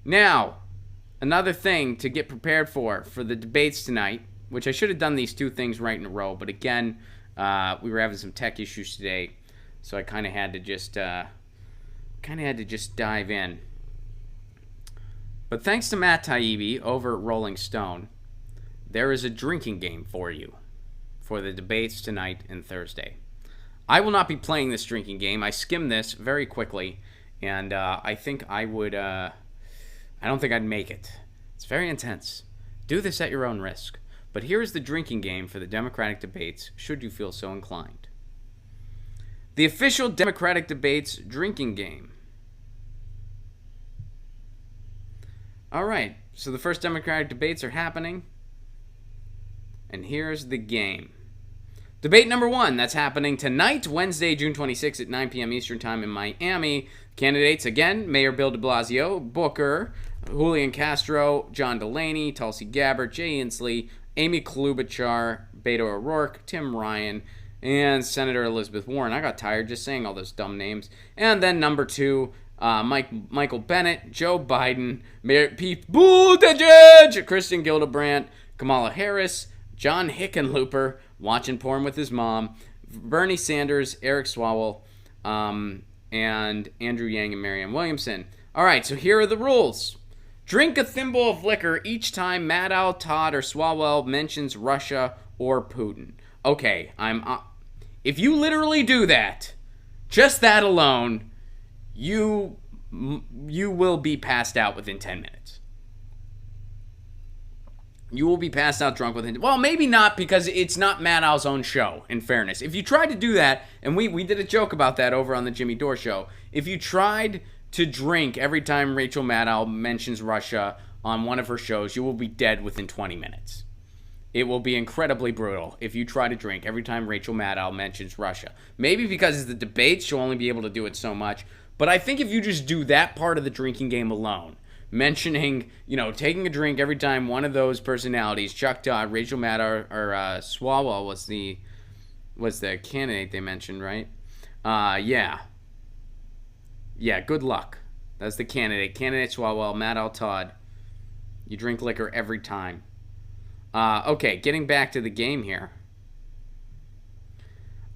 Now, another thing to get prepared for the debates tonight, which I should have done these two things right in a row, but again, we were having some tech issues today, so I kind of had to just dive in. But thanks to Matt Taibbi over at Rolling Stone, there is a drinking game for you for the debates tonight and Thursday. I will not be playing this drinking game. I skimmed this very quickly, and I think I would. I don't think I'd make it. It's very intense. Do this at your own risk. But here is the drinking game for the Democratic debates, should you feel so inclined. The official Democratic debates drinking game. All right, so the first Democratic debates are happening. And here's the game. Debate number 1, that's happening tonight, Wednesday, June 26th at 9 p.m. Eastern Time in Miami. Candidates, again, Mayor Bill de Blasio, Booker, Julian Castro, John Delaney, Tulsi Gabbard, Jay Inslee, Amy Klobuchar, Beto O'Rourke, Tim Ryan, and Senator Elizabeth Warren. I got tired just saying all those dumb names. And then number 2, Michael Bennet, Joe Biden, Mayor Pete Buttigieg, Kristen Gillibrand, Kamala Harris, John Hickenlooper, watching porn with his mom, Bernie Sanders, Eric Swalwell, and Andrew Yang and Marianne Williamson. All right, so here are the rules. Drink a thimble of liquor each time Maddow, Todd, or Swalwell mentions Russia or Putin. Okay, if you literally do that, just that alone, you will be passed out within 10 minutes. You will be passed out drunk within... Well, maybe not, because it's not Maddow's own show, in fairness. If you tried to do that, and we did a joke about that over on the Jimmy Dore show, if you tried to drink every time Rachel Maddow mentions Russia on one of her shows, you will be dead within 20 minutes. It will be incredibly brutal if you try to drink every time Rachel Maddow mentions Russia. Maybe because it's the debates, she'll only be able to do it so much. But I think if you just do that part of the drinking game alone, mentioning, taking a drink every time one of those personalities, Chuck Todd, Rachel Maddow, or Swalwell was the candidate they mentioned, right? Yeah, good luck. That's the candidate. Candidate Swalwell, Maddow, Todd. You drink liquor every time. Okay, getting back to the game here.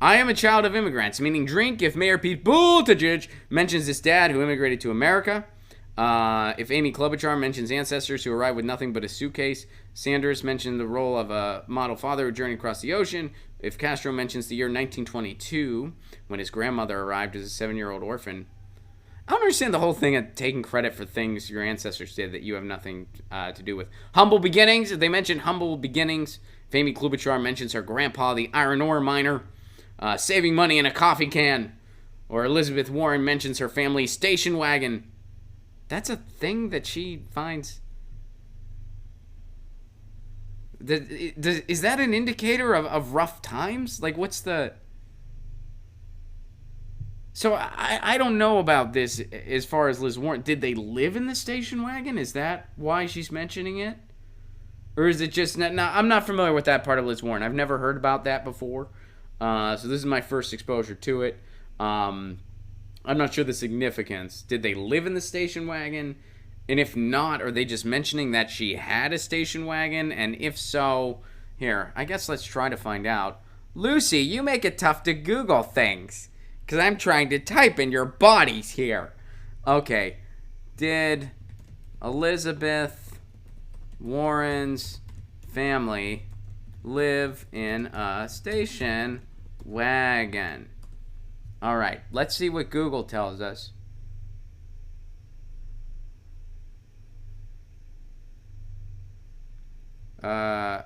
I am a child of immigrants, meaning drink if Mayor Pete Buttigieg mentions his dad who immigrated to America. If Amy Klobuchar mentions ancestors who arrived with nothing but a suitcase. Sanders mentioned the role of a model father who journeyed across the ocean. If Castro mentions the year 1922, when his grandmother arrived as a 7-year-old orphan. I don't understand the whole thing of taking credit for things your ancestors did that you have nothing to do with. Humble beginnings. If they mention humble beginnings. If Amy Klobuchar mentions her grandpa, the iron ore miner, saving money in a coffee can. Or Elizabeth Warren mentions her family's station wagon. That's a thing that she finds. Is that an indicator of rough times? Like, what's the... So, I don't know about this as far as Liz Warren. Did they live in the station wagon? Is that why she's mentioning it? Or is it just... I'm not familiar with that part of Liz Warren. I've never heard about that before. So, this is my first exposure to it. I'm not sure the significance. Did they live in the station wagon? And if not, are they just mentioning that she had a station wagon? And if so, here, I guess let's try to find out. Lucy, you make it tough to Google things, because I'm trying to type in your bodies here. Okay. Did Elizabeth Warren's family live in a station wagon? All right, let's see what Google tells us. Oh,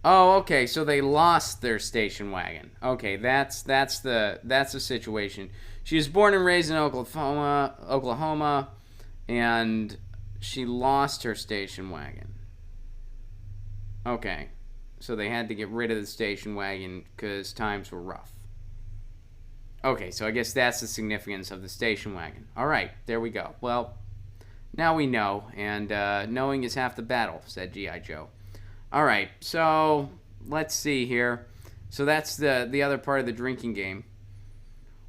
okay, so they lost their station wagon. Okay, that's the situation. She was born and raised in Oklahoma, and she lost her station wagon. Okay, so they had to get rid of the station wagon because times were rough. Okay, so I guess that's the significance of the station wagon. All right, there we go. Well, now we know, and knowing is half the battle, said G.I. Joe. All right, so let's see here. So that's the other part of the drinking game.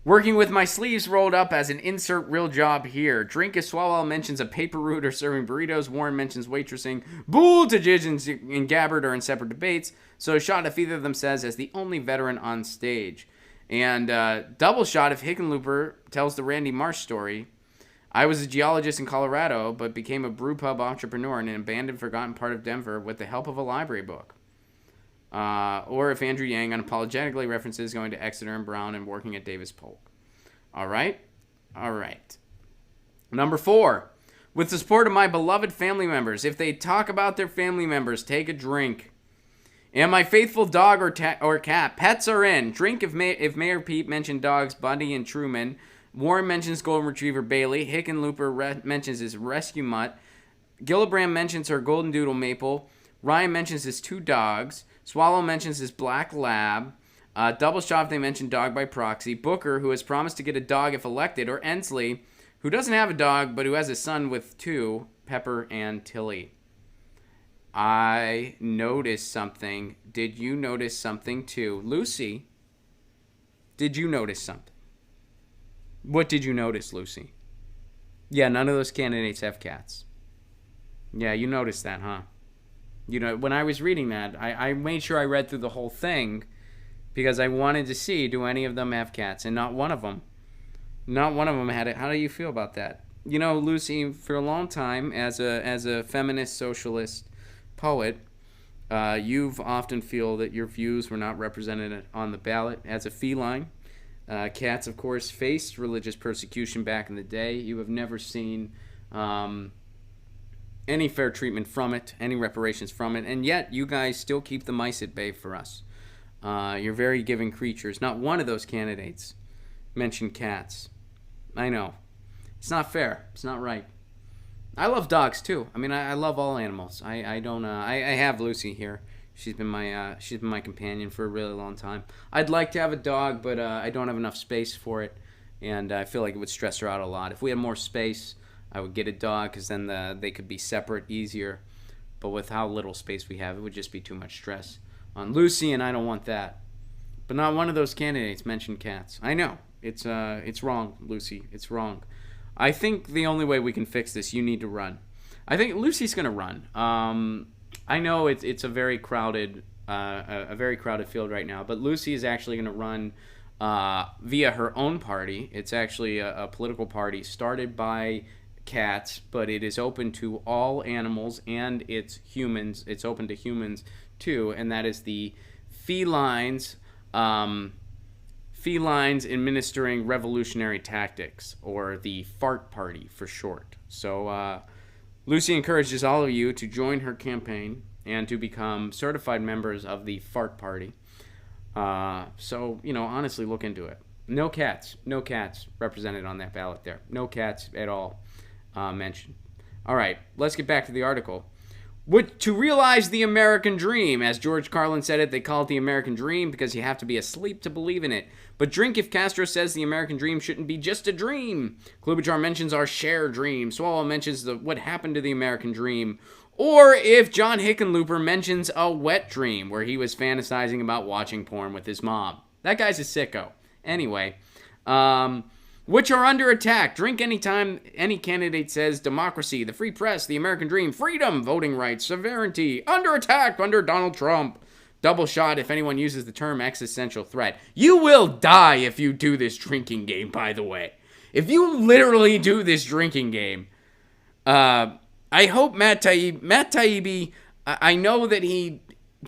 Working with my sleeves rolled up as an insert real job here. Drink if Swalwell mentions a paper route or serving burritos. Warren mentions waitressing. Bull to Jidge and Gabbard are in separate debates. So a shot if either of them says as the only veteran on stage. And double shot if Hickenlooper tells the Randy Marsh story. I was a geologist in Colorado, but became a brew pub entrepreneur in an abandoned, forgotten part of Denver with the help of a library book. Or if Andrew Yang unapologetically references going to Exeter and Brown and working at Davis Polk. All right? All right. Number 4. With the support of my beloved family members, if they talk about their family members, take a drink. And my faithful dog or cat, pets are in. Drink if Mayor Pete mentioned dogs, Bundy and Truman. Warren mentions Golden Retriever Bailey. Hickenlooper mentions his rescue mutt. Gillibrand mentions her Golden Doodle Maple. Ryan mentions his 2 dogs. Swallow mentions his black lab. Double shot if they mention dog by proxy. Booker, who has promised to get a dog if elected. Or Ensley, who doesn't have a dog, but who has a son with 2, Pepper and Tilly. I noticed something. Did you notice something too? Lucy, did you notice something? What did you notice, Lucy? Yeah, none of those candidates have cats. Yeah, you noticed that, huh? You know, when I was reading that, I made sure I read through the whole thing because I wanted to see, do any of them have cats? And not one of them had it. How do you feel about that? You know, Lucy, for a long time, as a feminist socialist poet, you've often feel that your views were not represented on the ballot. As a feline, cats, of course, faced religious persecution back in the day. You have never seen any fair treatment from it, any reparations from it, and yet you guys still keep the mice at bay for us. You're very giving creatures. Not one of those candidates mentioned cats. I know. It's not fair. It's not right. I love dogs too. I mean, I love all animals. I don't. I have Lucy here. She's been my companion for a really long time. I'd like to have a dog, but I don't have enough space for it, and I feel like it would stress her out a lot. If we had more space, I would get a dog because then they could be separate easier. But with how little space we have, it would just be too much stress on Lucy, and I don't want that. But not one of those candidates mentioned cats. I know it's wrong, Lucy. It's wrong. I think the only way we can fix this, you need to run. I think Lucy's going to run. I know it's a very crowded field right now, but Lucy is actually going to run via her own party. It's actually a political party started by cats, but it is open to all animals and it's humans. It's open to humans too, and that is the Felines Administering Revolutionary Tactics, or the FART Party for short. So Lucy encourages all of you to join her campaign and to become certified members of the FART Party. So, honestly, look into it. No cats represented on that ballot there. No cats at all mentioned. All right, let's get back to the article. To realize the American dream, as George Carlin said it, they call it the American dream because you have to be asleep to believe in it. But drink if Castro says the American dream shouldn't be just a dream. Klobuchar mentions our shared dream. Swalwell mentions what happened to the American dream. Or if John Hickenlooper mentions a wet dream where he was fantasizing about watching porn with his mom. That guy's a sicko. Anyway, which are under attack. Drink anytime any candidate says democracy, the free press, the American dream, freedom, voting rights, sovereignty, under attack under Donald Trump. Double shot if anyone uses the term existential threat. You will die if you do this drinking game, by the way. If you literally do this drinking game, I hope Matt Taibbi, I know that he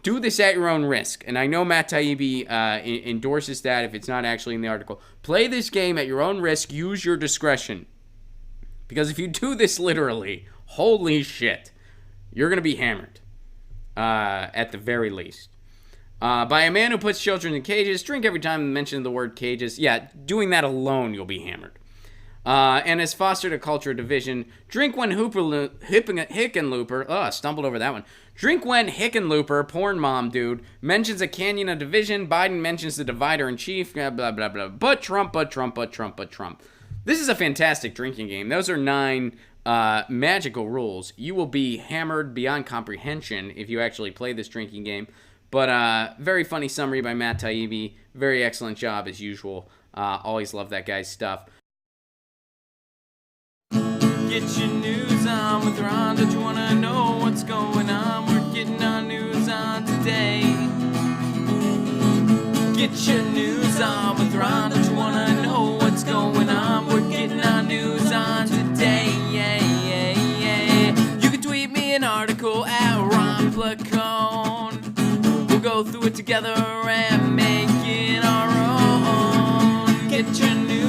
do this at your own risk. And I know Matt Taibbi endorses that if it's not actually in the article. Play this game at your own risk. Use your discretion. Because if you do this literally, holy shit, you're going to be hammered. At the very least. By a man who puts children in cages. Drink every time mention the word cages. Yeah, doing that alone, you'll be hammered. And has fostered a culture of division. Drink when Hickenlooper, stumbled over that one. Drink when Hickenlooper, porn mom dude, mentions a canyon of division. Biden mentions the divider in chief. Blah, blah, blah, blah. But Trump. This is a fantastic drinking game. Those are 9 magical rules. You will be hammered beyond comprehension if you actually play this drinking game. But very funny summary by Matt Taibbi. Very excellent job as usual. Always love that guy's stuff. Get your news on with Ron. Don't you want to know what's going on? We're getting our news on today. Get your news on with Ron. Don't you want to know what's going on? We're getting our news on today. Yeah, yeah, yeah. You can tweet me an article at Ron Placone. We'll go through it together and make it our own. Get your news